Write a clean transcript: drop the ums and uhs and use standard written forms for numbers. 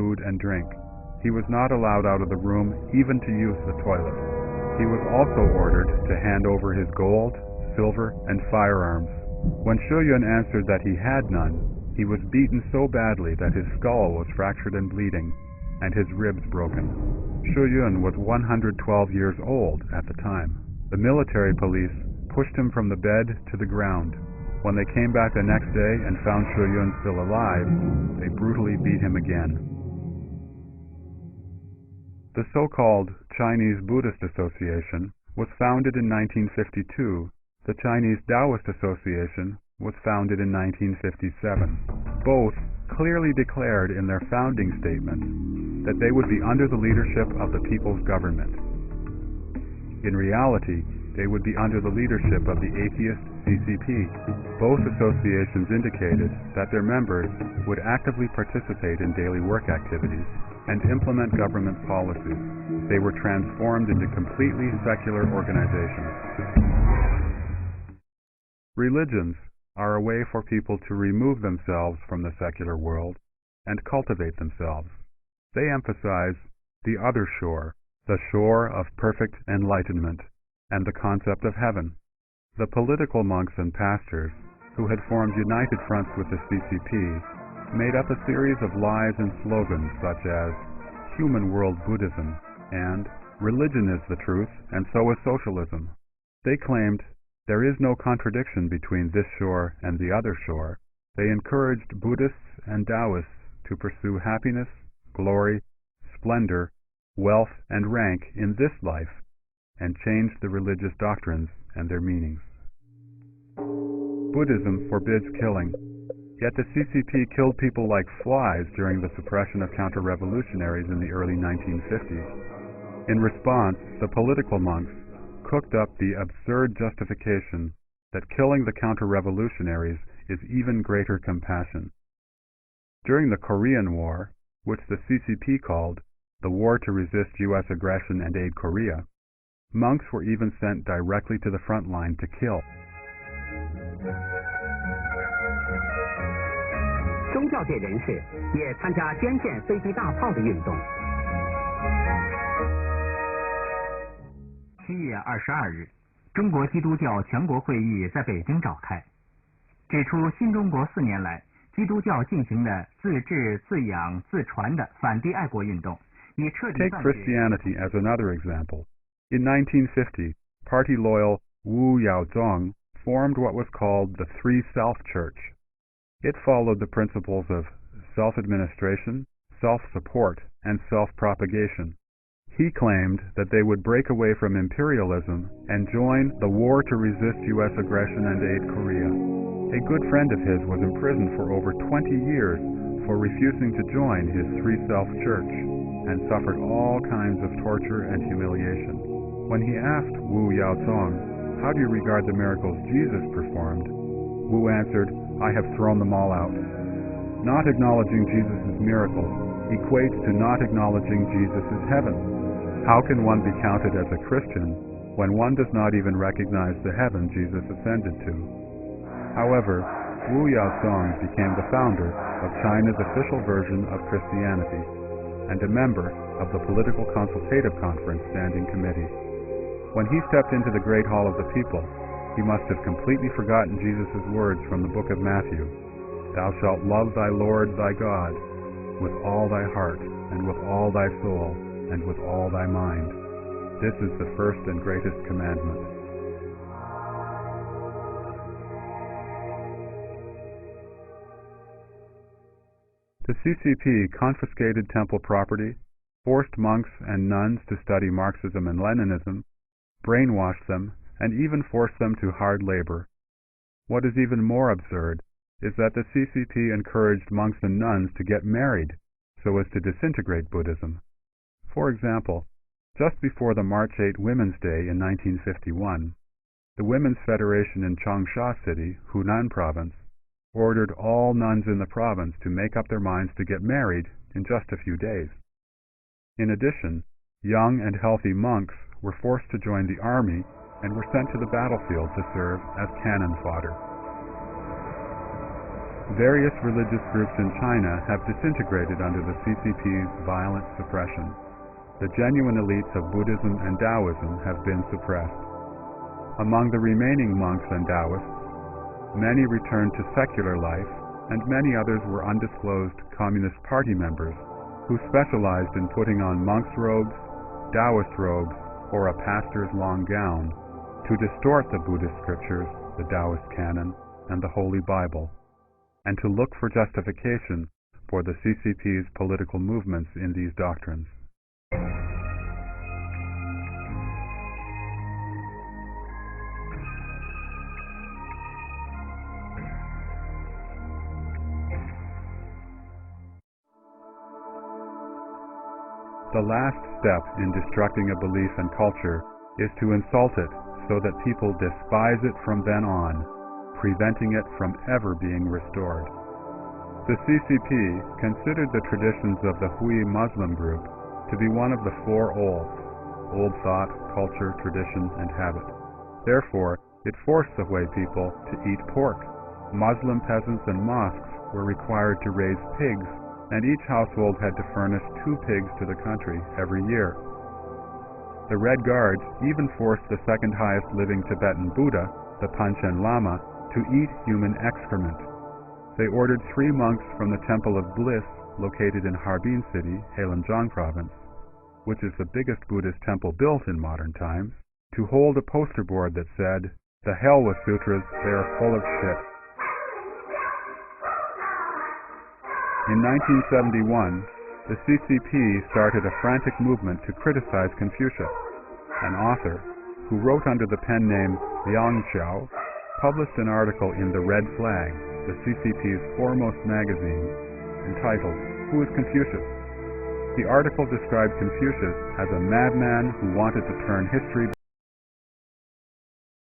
food and drink. He was not allowed out of the room even to use the toilet. He was also ordered to hand over his gold, silver, and firearms. When Shuyun answered that he had none, he was beaten so badly that his skull was fractured and bleeding, and his ribs broken. Shuyun was 112 years old at the time. The military police pushed him from the bed to the ground. When they came back the next day and found Shuyun still alive, they brutally beat him again. The so-called Chinese Buddhist Association was founded in 1952. The Chinese Taoist Association was founded in 1957. Both clearly declared in their founding statements that they would be under the leadership of the people's government. In reality, they would be under the leadership of the atheist CCP. Both associations indicated that their members would actively participate in daily work activities and implement government policies. They were transformed into completely secular organizations. Religions are a way for people to remove themselves from the secular world and cultivate themselves. They emphasize the other shore, the shore of perfect enlightenment, and the concept of heaven. The political monks and pastors, who had formed united fronts with the CCP, made up a series of lies and slogans such as human world Buddhism and religion is the truth and so is socialism. They claimed there is no contradiction between this shore and the other shore. They encouraged Buddhists and Taoists to pursue happiness, glory, splendor, wealth, and rank in this life, and changed the religious doctrines and their meanings. Buddhism forbids killing, yet the CCP killed people like flies during the suppression of counter-revolutionaries in the early 1950s. In response, the political monks cooked up the absurd justification that killing the counter-revolutionaries is even greater compassion. During the Korean War, which the CCP called the War to Resist U.S. Aggression and Aid Korea, monks were even sent directly to the front line to kill. 宗教界人士也参加捐献飞机大炮的运动。7月22日，中国基督教全国会议在北京召开，指出新中国4年来，基督教进行的自治、自养、自传的反帝爱国运动，以彻底 Take Christianity as another example. In 1950, party-loyal Wu Yaozong formed what was called the Three Self Church. It followed the principles of self-administration, self-support, and self-propagation. He claimed that they would break away from imperialism and join the war to resist U.S. aggression and aid Korea. A good friend of his was imprisoned for over 20 years for refusing to join his Three Self Church and suffered all kinds of torture and humiliation. When he asked Wu Yaozong, "How do you regard the miracles Jesus performed?" Wu answered, "I have thrown them all out." Not acknowledging Jesus' miracles equates to not acknowledging Jesus' heaven. How can one be counted as a Christian when one does not even recognize the heaven Jesus ascended to? However, Wu Yaozong became the founder of China's official version of Christianity and a member of the Political Consultative Conference Standing Committee. When he stepped into the Great Hall of the People, he must have completely forgotten Jesus' words from the book of Matthew, "Thou shalt love thy Lord thy God with all thy heart, and with all thy soul, and with all thy mind. This is the first and greatest commandment." The CCP confiscated temple property, forced monks and nuns to study Marxism and Leninism, brainwashed them, and even forced them to hard labor. What is even more absurd is that the CCP encouraged monks and nuns to get married so as to disintegrate Buddhism. For example, just before the March 8 Women's Day in 1951, the Women's Federation in Changsha City, Hunan Province, ordered all nuns in the province to make up their minds to get married in just a few days. In addition, young and healthy monks were forced to join the army and were sent to the battlefield to serve as cannon fodder. Various religious groups in China have disintegrated under the CCP's violent suppression. The genuine elites of Buddhism and Taoism have been suppressed. Among the remaining monks and Taoists, many returned to secular life, and many others were undisclosed Communist Party members who specialized in putting on monk's robes, Taoist robes, or a pastor's long gown to distort the Buddhist scriptures, the Taoist canon, and the Holy Bible, and to look for justification for the CCP's political movements in these doctrines. The last step in destructing a belief and culture is to insult it so that people despise it from then on, preventing it from ever being restored. The CCP considered the traditions of the Hui Muslim group to be one of the four olds: old thought, culture, tradition, and habit. Therefore, it forced the Hui people to eat pork. Muslim peasants and mosques were required to raise pigs, and each household had to furnish 2 pigs to the country every year. The Red Guards even forced the second highest living Tibetan Buddha, the Panchen Lama, to eat human excrement. They ordered 3 monks from the Temple of Bliss, located in Harbin City, Heilongjiang Province, which is the biggest Buddhist temple built in modern times, to hold a poster board that said, "The hell with sutras, they are full of shit." In 1971, the CCP started a frantic movement to criticize Confucius. An author, who wrote under the pen name Liang Xiao, published an article in The Red Flag, the CCP's foremost magazine, entitled, "Who is Confucius?" The article described Confucius as a madman who wanted to turn history